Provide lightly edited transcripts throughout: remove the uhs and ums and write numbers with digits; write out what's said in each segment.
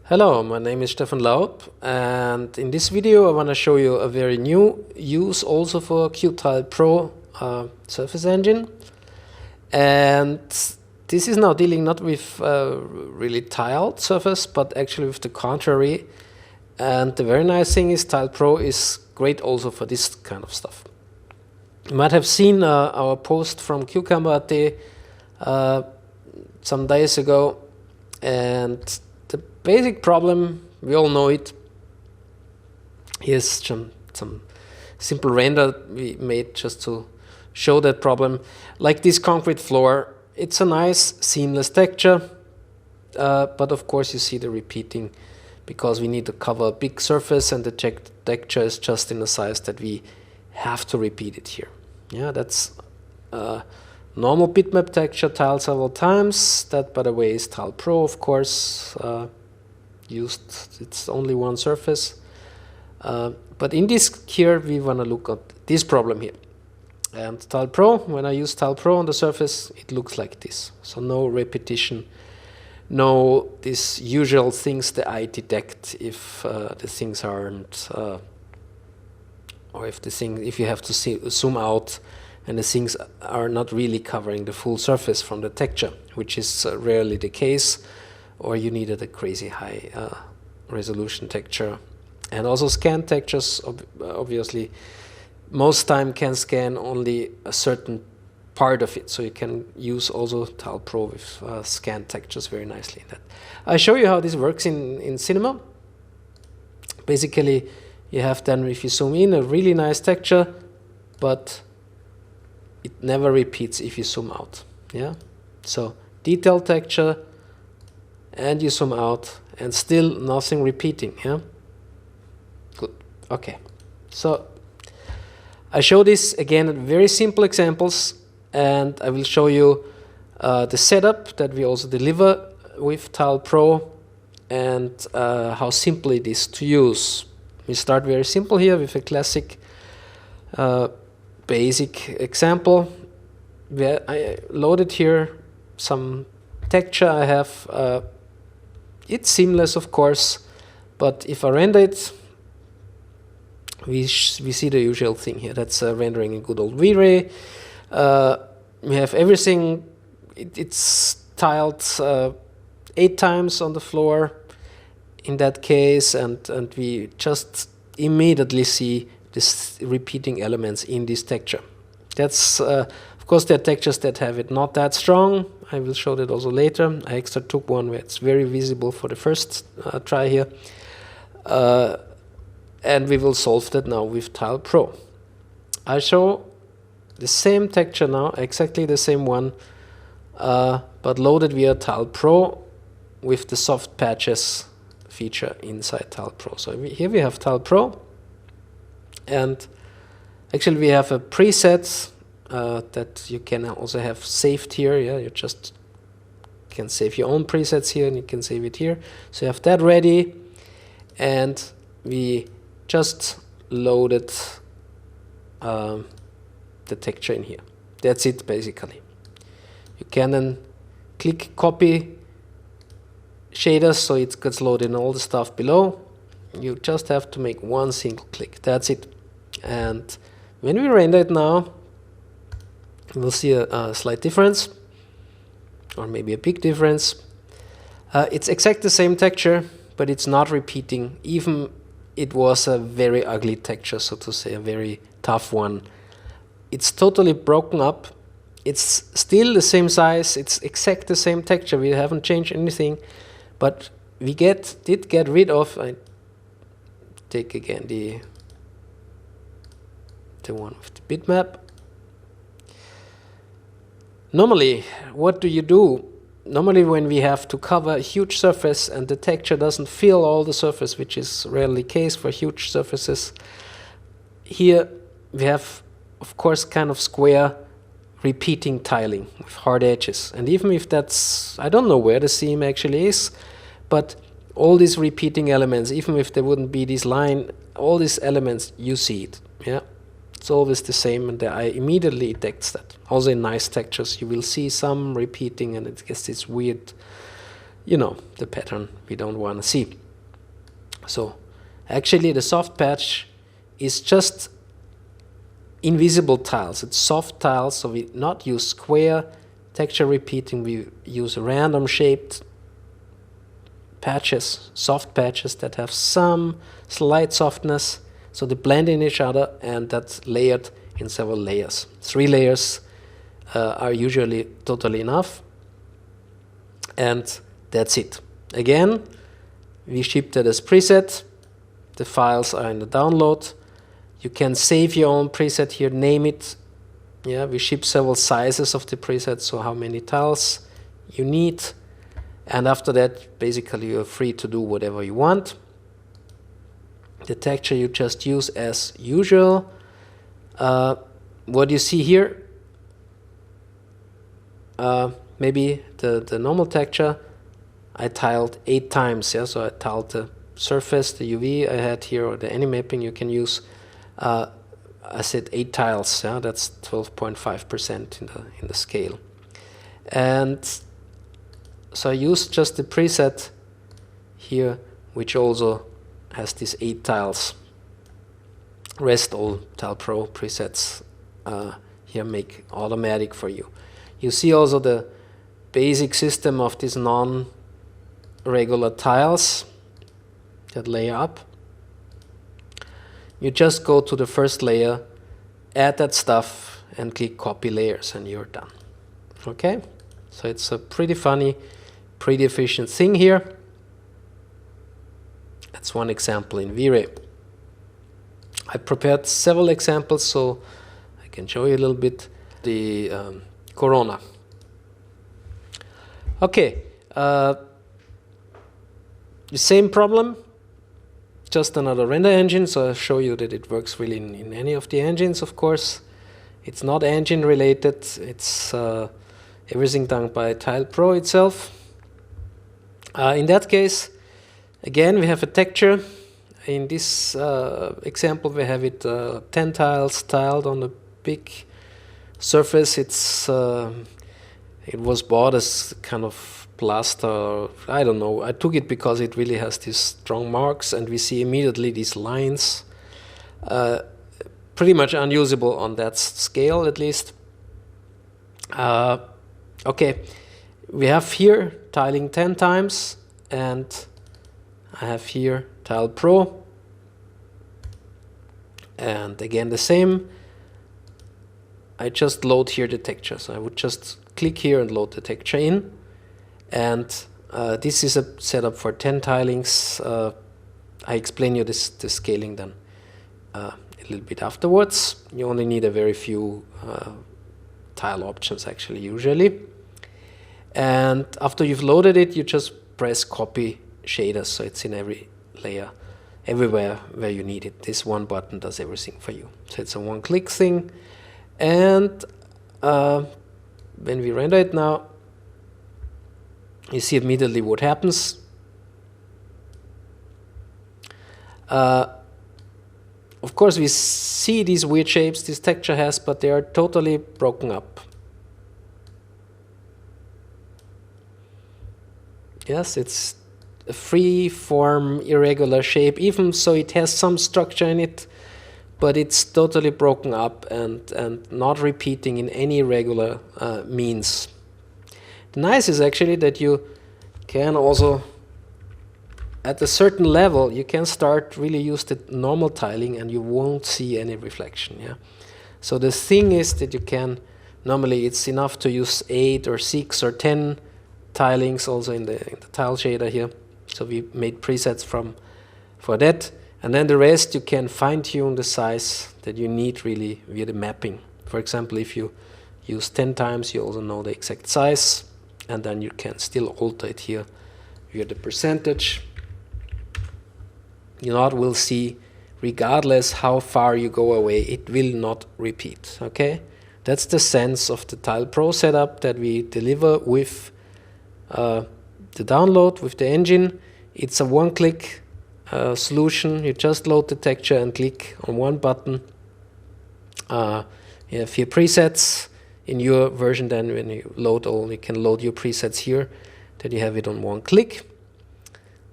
Hello, my name is Stefan Laub, and in this video I want to show you a very new use also for Qtile Pro surface engine. And this is now dealing not with really tiled surface, but actually with the contrary. And the very nice thing is Qtile Pro is great also for this kind of stuff. You might have seen our post from Qcamber.at some days ago, and the basic problem, we all know it. Here's some simple render we made just to show that problem. Like this concrete floor, it's a nice seamless texture, but of course you see the repeating because we need to cover a big surface and the texture is just in a size that we have to repeat it here. Yeah, that's normal bitmap texture tiled several times. That, by the way, is Qtile Pro, of course. It's only one surface. But in this here, we want to look at this problem here. And Qtile Pro, when I use Qtile Pro on the surface, it looks like this. So no repetition, no these usual things that I detect if the things aren't, or if you have to zoom out and the things are not really covering the full surface from the texture, which is rarely the case, or you needed a crazy high resolution texture. And also scan textures, obviously, most time can scan only a certain part of it, so you can use also Qtile Pro with scan textures very nicely. I show you how this works in Cinema. Basically, you have then, if you zoom in, a really nice texture, but it never repeats if you zoom out. Yeah, so detailed texture, and you zoom out, and still nothing repeating. Yeah, good. Okay, so I show this again, very simple examples, and I will show you the setup that we also deliver with Qtile Pro and how simple it is to use. We start very simple here with a classic basic example where I loaded here some texture I have. It's seamless, of course, but if I render it, we see the usual thing here. That's rendering in good old V-Ray. We have everything. It's tiled 8 times on the floor in that case, and we just immediately see this repeating elements in this texture. That's of course there are textures that have it not that strong. I will show that also later. I extra took one where it's very visible for the first try here. And we will solve that now with Qtile Pro. I show the same texture now, exactly the same one, but loaded via Qtile Pro with the soft patches feature inside Qtile Pro. So here we have Qtile Pro, and actually we have a preset that you can also have saved here. Yeah, you just can save your own presets here, and you can save it here. So you have that ready, and we just loaded the texture in here. That's it, basically. You can then click copy shaders, so it gets loaded in all the stuff below. You just have to make one single click. That's it. And when we render it now, we'll see a slight difference, or maybe a big difference. It's exactly the same texture, but it's not repeating. Even it was a very ugly texture, so to say, a very tough one. It's totally broken up. It's still the same size. It's exactly the same texture. We haven't changed anything, but we did get rid of. I take again the one with the bitmap. Normally, what do you do? Normally, when we have to cover a huge surface and the texture doesn't fill all the surface, which is rarely the case for huge surfaces, here we have, of course, kind of square repeating tiling with hard edges. And even if that's, I don't know where the seam actually is, but all these repeating elements, even if there wouldn't be this line, all these elements, you see it. Yeah, it's always the same, and the eye immediately detects that. Also in nice textures, you will see some repeating, and it gets this weird you know, the pattern we don't want to see. So actually the soft patch is just invisible tiles. It's soft tiles, so we not use square texture repeating, we use random shaped patches, soft patches that have some slight softness, so they blend in each other, and that's layered in several layers. 3 layers are usually totally enough, and that's it. Again, we ship that as preset. The files are in the download. You can save your own preset here, name it. Yeah, we ship several sizes of the preset, so how many tiles you need. And after that, basically you're free to do whatever you want. The texture you just use as usual. What you see here, maybe the normal texture, I tiled 8 times. Yeah, so I tiled the surface, the UV I had here, or the animapping you can use. I said 8 tiles. Yeah, that's 12.5% in the scale. And so I used just the preset here, which also has these 8 tiles. Rest all Tile Pro presets here make automatic for you. You see also the basic system of these non-regular tiles that layer up. You just go to the first layer, add that stuff, and click copy layers, and you're done. Okay? So it's a pretty funny, pretty efficient thing here. That's one example in V-Ray. I prepared several examples, so I can show you a little bit. The Corona. Okay, the same problem, just another render engine, so I'll show you that it works really in any of the engines, of course. It's not engine related, it's everything done by Tile Pro itself. In that case, again, we have a texture. In this example, we have it 10 tiles tiled on a big surface. It was bought as kind of plaster, I don't know. I took it because it really has these strong marks, and we see immediately these lines. Pretty much unusable on that scale, at least. Okay, we have here tiling 10 times, and I have here Tile Pro, and again the same. I just load here the texture, so I would just click here and load the texture in, and this is a setup for 10 tilings. I explain you the scaling then a little bit afterwards. You only need a very few tile options actually usually, and after you've loaded it, you just press copy shaders, so it's in every layer, everywhere where you need it. This one button does everything for you, so it's a one-click thing. And when we render it now, you see immediately what happens. Of course, we see these weird shapes this texture has, but they are totally broken up. Yes, it's a free form, irregular shape, even so it has some structure in it, but it's totally broken up and not repeating in any regular means. The nice is actually that you can also, at a certain level, you can start really use the normal tiling and you won't see any reflection. Yeah. So the thing is that you can, normally it's enough to use 8 or 6 or 10 tilings also in the tile shader here. So we made presets for that. And then the rest you can fine-tune the size that you need really via the mapping. For example, if you use 10 times, you also know the exact size, and then you can still alter it here via the percentage. You not will see, regardless how far you go away, it will not repeat. Okay, that's the sense of the Tile Pro setup that we deliver with the download with the engine. It's a one-click solution. You just load the texture and click on one button. You have here presets in your version. Then when you load all, you can load your presets here. Then you have it on one click.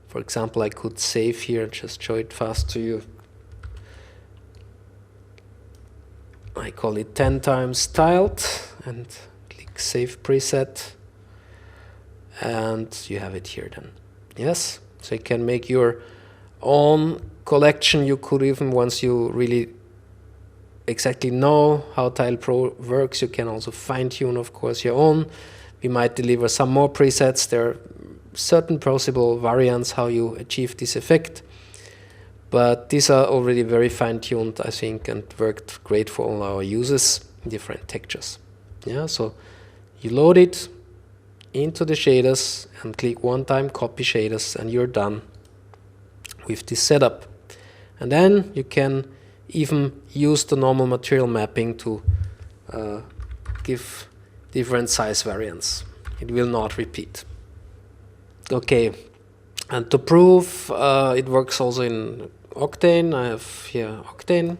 For example, I could save here, just show it fast to you. I call it 10 times tiled and click Save Preset. And you have it here then. Yes, so you can make your own collection. You could even, once you really exactly know how Tile Pro works, you can also fine-tune, of course, your own. We might deliver some more presets. There are certain possible variants how you achieve this effect. But these are already very fine-tuned, I think, and worked great for all our users in different textures. Yeah, so you load it into the shaders and click one time copy shaders, and you're done with this setup. And then you can even use the normal material mapping to give different size variants. It will not repeat. Okay, and to prove it works also in Octane, I have here Octane.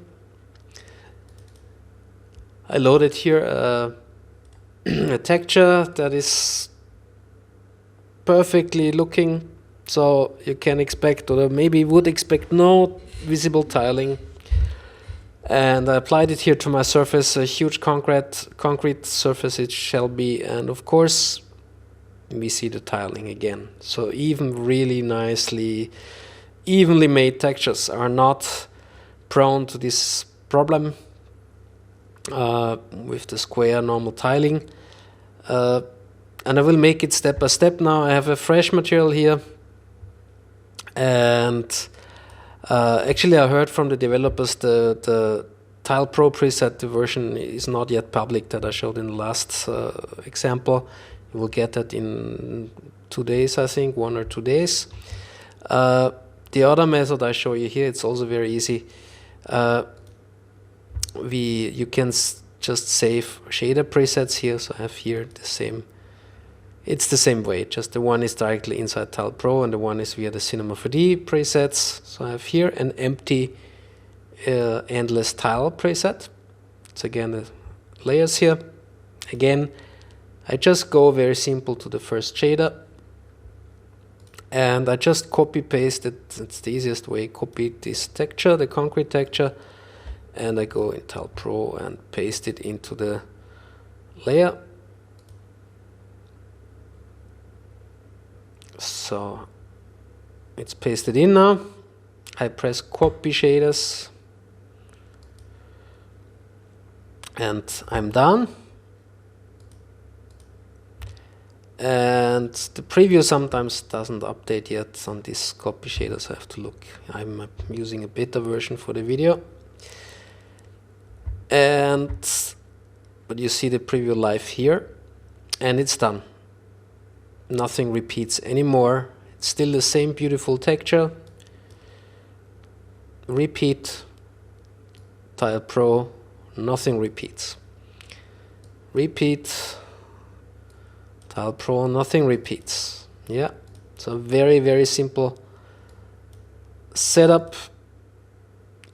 I loaded here a texture that is perfectly looking, so you can expect, or maybe would expect, no visible tiling. And I applied it here to my surface, a huge concrete surface it shall be, and of course we see the tiling again. So even really nicely, evenly made textures are not prone to this problem with the square normal tiling. And I will make it step by step now. I have a fresh material here, and actually I heard from the developers the Tile Pro preset, the version is not yet public that I showed in the last example. You will get that in 2 days, I think, 1 or 2 days. The other method I show you here, it's also very easy. You can just save shader presets here. So I have here the same. It's the same way, just the one is directly inside Tile Pro and the one is via the Cinema 4D presets. So I have here an empty endless tile preset. It's again the layers here. Again, I just go very simple to the first shader and I just copy paste it. It's the easiest way. Copy this texture, the concrete texture, and I go in Tile Pro and paste it into the layer. So it's pasted in now. I press copy shaders and I'm done. And the preview sometimes doesn't update yet on these copy shaders. I have to look. I'm using a beta version for the video. But you see the preview live here, and it's done. Nothing repeats anymore. It's still the same beautiful texture. Repeat, Tile Pro, nothing repeats. Repeat, Tile Pro, nothing repeats. Yeah, so very, very simple setup.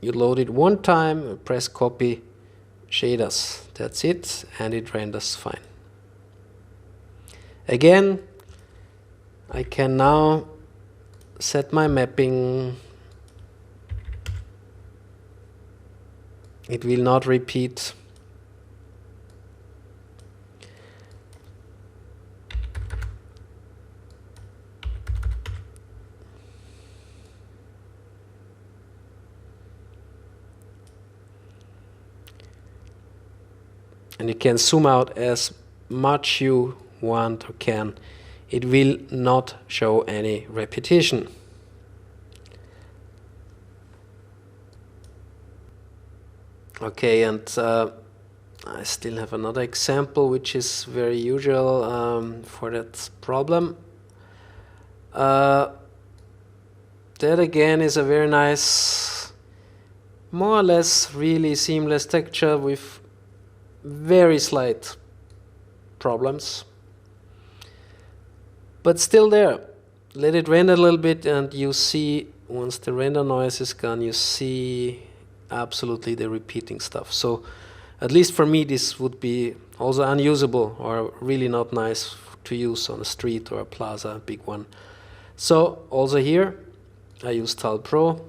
You load it one time, press copy shaders. That's it, and it renders fine. Again, I can now set my mapping. It will not repeat. And you can zoom out as much you want or can. It will not show any repetition. Okay, and I still have another example which is very usual for that problem. That again is a very nice, more or less really seamless texture with very slight problems, but still there. Let it render a little bit and you see, once the render noise is gone, you see absolutely the repeating stuff. So at least for me this would be also unusable or really not nice to use on a street or a plaza, a big one. So also here I use Tile Pro.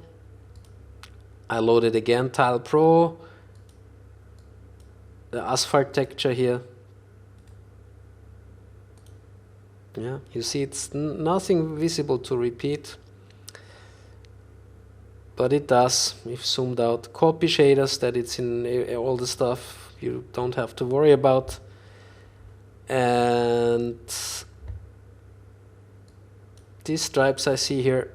I loaded again Tile Pro, the asphalt texture here. Yeah, you see it's nothing visible to repeat, but it does. If zoomed out, copy shaders that it's in all the stuff you don't have to worry about. And these stripes I see here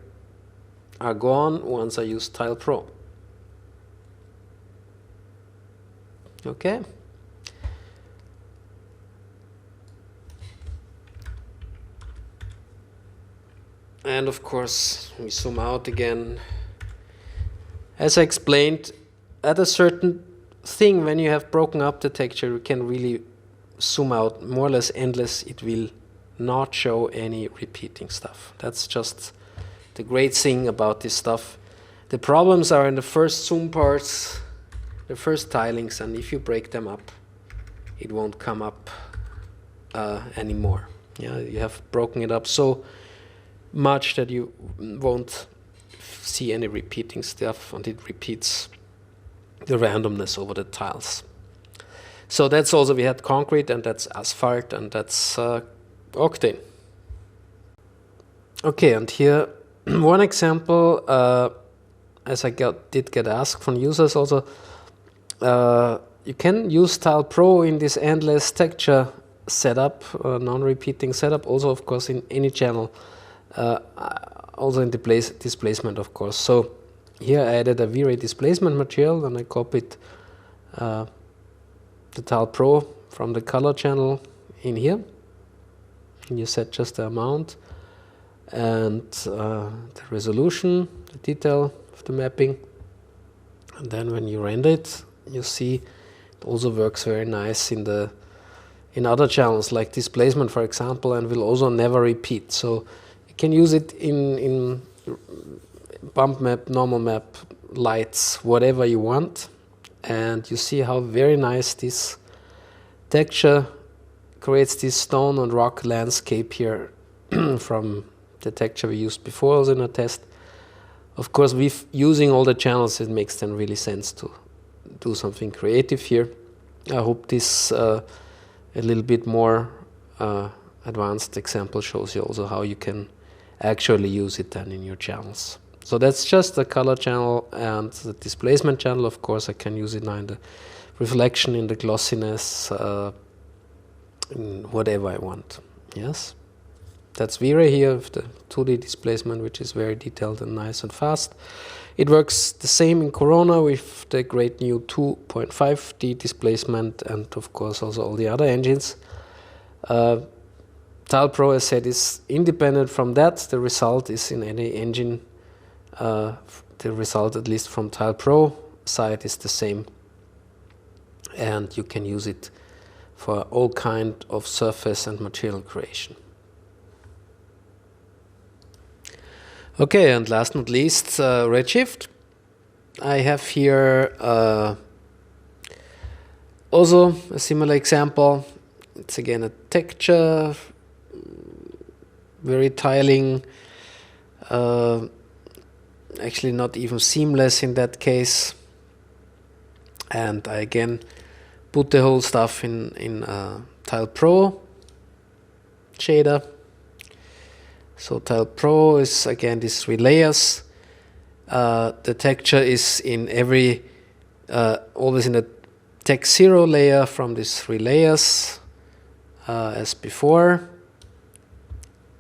are gone once I use Tile Pro. Okay. And of course, we zoom out again. As I explained, at a certain thing, when you have broken up the texture, you can really zoom out more or less endless. It will not show any repeating stuff. That's just the great thing about this stuff. The problems are in the first zoom parts, the first tilings, and if you break them up, it won't come up anymore. Yeah, you have broken it up so much that you won't see any repeating stuff, and it repeats the randomness over the tiles. So that's also, we had concrete, and that's asphalt, and that's Octane. Okay, and here one example, as I did get asked from users also, you can use Tile Pro in this endless texture setup, non-repeating setup, also of course in any channel, also in the displacement of course. So here I added a V-Ray displacement material, and I copied the Tile Pro from the color channel in here, and you set just the amount and the resolution, the detail of the mapping, and then when you render it, you see it also works very nice in other channels like displacement, for example, and will also never repeat. So you can use it in bump map, normal map, lights, whatever you want, and you see how very nice this texture creates this stone and rock landscape here from the texture we used before also in a test. Of course, with using all the channels, it makes then really sense to do something creative here. I hope this a little bit more advanced example shows you also how you can actually use it then in your channels. So that's just the color channel, and the displacement channel, of course, I can use it now in the reflection, in the glossiness, in whatever I want. Yes, that's V-Ray here with the 2D displacement, which is very detailed and nice and fast. It works the same in Corona with the great new 2.5D displacement, and of course also all the other engines. Tile Pro, as said, is independent from that. The result is in any engine. The result, at least from Tile Pro side, is the same, and you can use it for all kind of surface and material creation. Okay, and last but not least, Redshift. I have here also a similar example. It's again a texture, very tiling, actually not even seamless in that case. And I again put the whole stuff in Tile Pro shader. So Tile Pro is again these 3 layers. The texture is in every always in the text 0 layer from these 3 layers as before.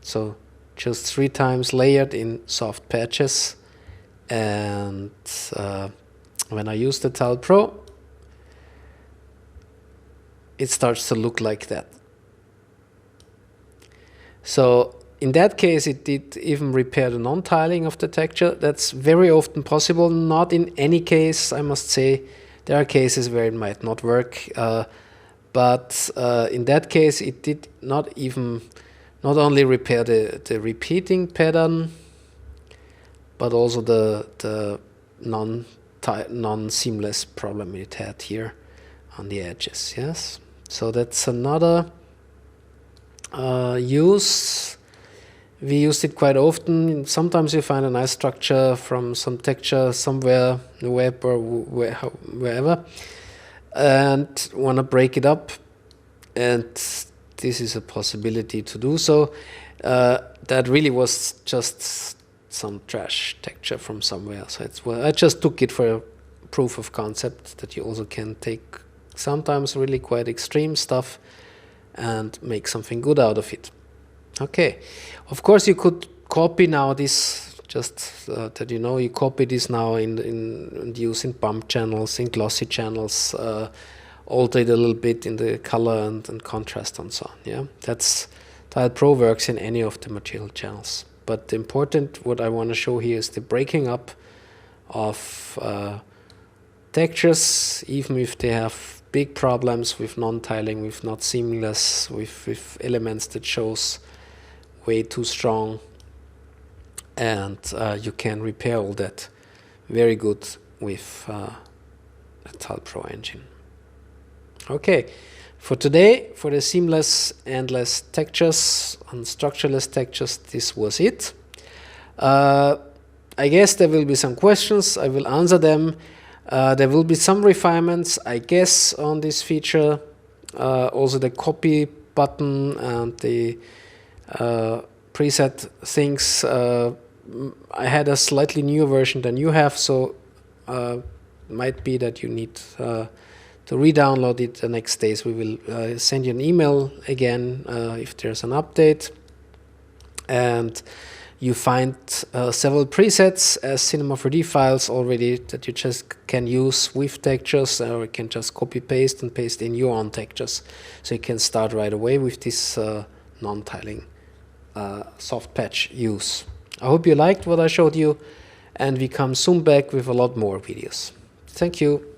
So just 3 times layered in soft patches, and when I use the Tile Pro, it starts to look like that. So in that case, it did even repair the non-tiling of the texture. That's very often possible. Not in any case, I must say. There are cases where it might not work. But in that case, it did not only repair the repeating pattern, but also the non-seamless problem it had here on the edges. Yes. So that's another use. We used it quite often. Sometimes you find a nice structure from some texture somewhere in the web or wherever, and want to break it up, and this is a possibility to do so. That really was just some trash texture from somewhere. So I just took it for a proof of concept that you also can take sometimes really quite extreme stuff and make something good out of it. Okay, of course you could copy now this, just that you know, you copy this now and use in bump channels, in glossy channels, alter it a little bit in the color and contrast and so on. Yeah, that's Tile Pro works in any of the material channels. But the important, what I want to show here is the breaking up of textures, even if they have big problems with non-tiling, with not seamless, with elements that shows way too strong, and you can repair all that very good with a Tile Pro engine. Okay, for today, for the seamless, endless textures and structureless textures, this was it. I guess there will be some questions. I will answer them. There will be some refinements, I guess, on this feature. Also the copy button and the preset things. I had a slightly newer version than you have, so might be that you need to re-download it the next days. We will send you an email again if there's an update. And you find several presets as Cinema 4D files already that you just can use with textures, or you can just copy paste and paste in your own textures. So you can start right away with this non-tiling soft patch use. I hope you liked what I showed you, and we come soon back with a lot more videos. Thank you.